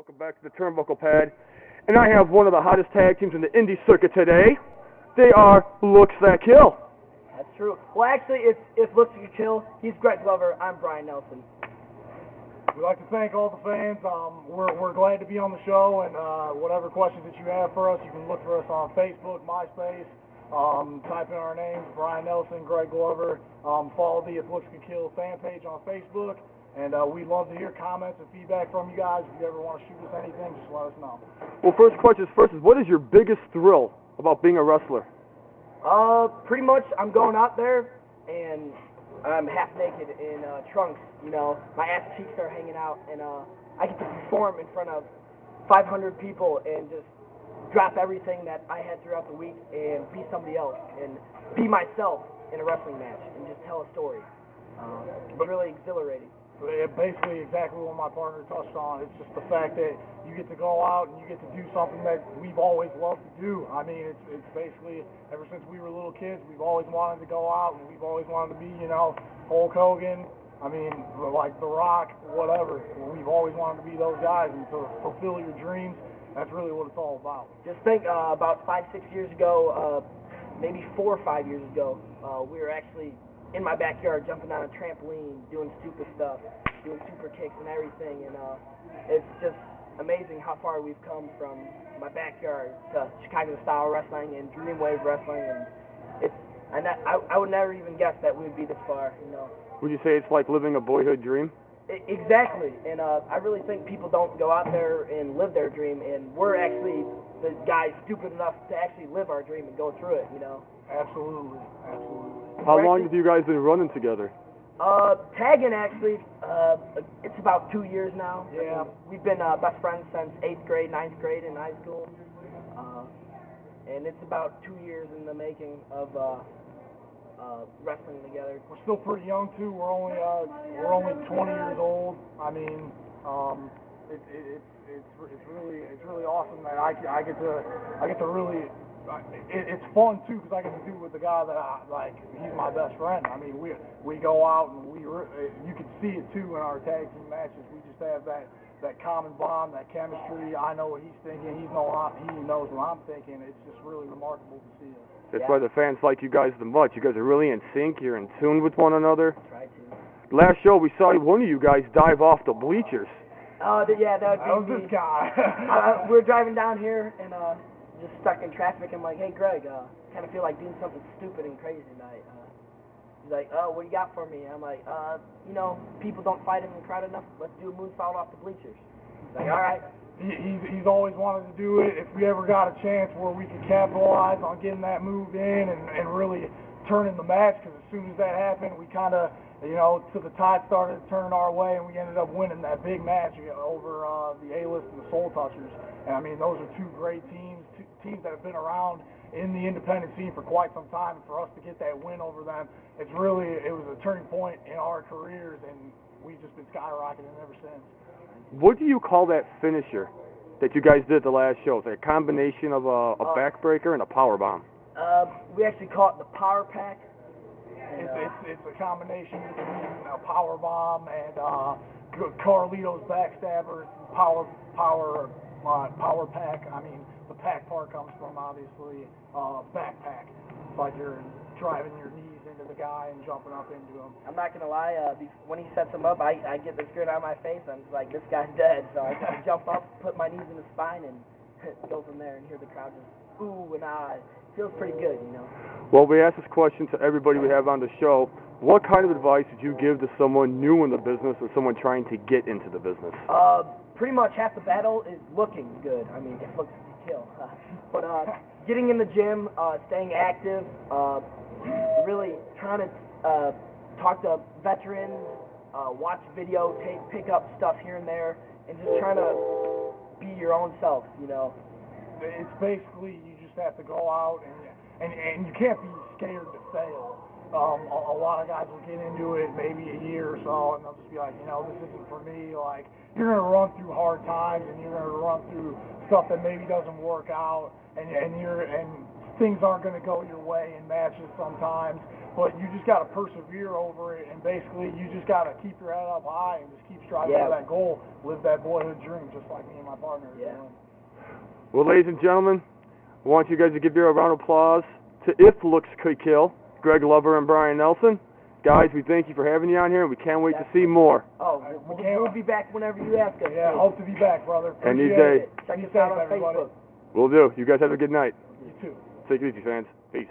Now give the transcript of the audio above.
Welcome back to the Turnbuckle Pad. And I have one of the hottest tag teams in the indie circuit today. They are Looks That Kill. That's true. Well, actually, it's Looks That Kill. He's Greg Glover. I'm Brian Nelson. We'd like to thank all the fans. We're glad to be on the show, and whatever questions that you have for us, you can look for us on Facebook, MySpace. Type in our names, Brian Nelson, Greg Glover. Follow the If Looks Could Kill fan page on Facebook. And we'd love to hear comments and feedback from you guys. If you ever want to shoot us anything, just let us know. Well, first question first is, what is your biggest thrill about being a wrestler? Pretty much I'm going out there and I'm half naked in trunks. You know, my ass cheeks are hanging out, and I get to perform in front of 500 people and just drop everything that I had throughout the week and be somebody else and be myself in a wrestling match and just tell a story. It's really exhilarating. Basically exactly what my partner touched on. It's just the fact that you get to go out and you get to do something that we've always loved to do. I mean, it's basically, ever since we were little kids, we've always wanted to go out and we've always wanted to be, you know, Hulk Hogan, I mean, like The Rock, whatever. We've always wanted to be those guys, and to fulfill your dreams, that's really what it's all about. Just think, about 5-6 years ago, maybe 4 or 5 years ago, we were actually in my backyard jumping on a trampoline, doing stupid stuff, doing super kicks and everything, and it's just amazing how far we've come from my backyard to Chicago-style wrestling and Dreamwave wrestling, and I would never even guess that we'd be this far, you know. Would you say it's like living a boyhood dream? Exactly, and I really think people don't go out there and live their dream, and we're actually the guys stupid enough to actually live our dream and go through it, you know. Absolutely, absolutely. How long have you guys been running together? Tagging actually, it's about 2 years now. Yeah. I mean, we've been best friends since 8th grade, 9th grade in high school, and it's about 2 years in the making of wrestling together. We're still pretty young too. We're only 20 years old. I mean, it's really awesome that I get to really. It's fun too because I get to do it with the guy that he's my best friend. I mean, we go out and you can see it too in our tag team matches. We just have that common bond, that chemistry. I know what he's thinking. He knows what I'm thinking. It's just really remarkable to see it. That's why the fans like you guys the much. You guys are really in sync. You're in tune with one another. Try to. Last show, we saw one of you guys dive off the bleachers. Yeah, that was me. This guy. We're driving down here and just stuck in traffic. I'm like, hey, Greg, kind of feel like doing something stupid and crazy tonight. He's like, oh, what do you got for me? I'm like, you know, people don't fight in the crowd enough. Let's do a moonsault off the bleachers. He's like, all right. He's always wanted to do it. If we ever got a chance where we could capitalize on getting that move in and really turning the match, because as soon as that happened, we kind of, you know, to the tide started turning our way, and we ended up winning that big match over the A-List and the Soul Touchers. And I mean, those are two great teams that have been around in the independent scene for quite some time. And for us to get that win over them, it was a turning point in our careers, and we've just been skyrocketing ever since. What do you call that finisher that you guys did the last show? Is it a combination of a backbreaker and a power bomb? We actually call it the Power Pack. It's a combination between a power bomb and Carlito's backstabber, power pack. I mean, the pack part comes from obviously backpack. It's like you're driving your knees into the guy and jumping up into him. I'm not gonna lie. When he sets him up, I get this grin on my face. I'm just like, this guy's dead. So I jump up, put my knees in his spine, and go from there. And hear the crowd just ooh and ah. It feels pretty good, you know. Well, we ask this question to everybody we have on the show. What kind of advice would you give to someone new in the business or someone trying to get into the business? Pretty much half the battle is looking good. I mean, it looks to kill. But getting in the gym, staying active, really trying to talk to veterans, watch videotape, pick up stuff here and there, and just trying to be your own self, you know. It's basically you just have to go out and you can't be scared to fail. A lot of guys will get into it maybe a year or so, and they'll just be like, you know, this isn't for me. Like, you're going to run through hard times, and you're going to run through stuff that maybe doesn't work out, and things aren't going to go your way in matches sometimes. but you just got to persevere over it, and basically you just got to keep your head up high and just keep striving for that goal, live that boyhood dream, just like me and my partner are doing. Well, ladies and gentlemen, I want you guys to give you a round of applause to If Looks Could Kill, Greg Lover and Brian Nelson. Guys, we thank you for having you on here, and we can't wait to see more. Oh, we'll be back whenever you ask us. Yeah, hope to be back, brother. Any day. Check us out on everybody. Facebook. Will do. You guys have a good night. You too. Take it easy, fans. Peace.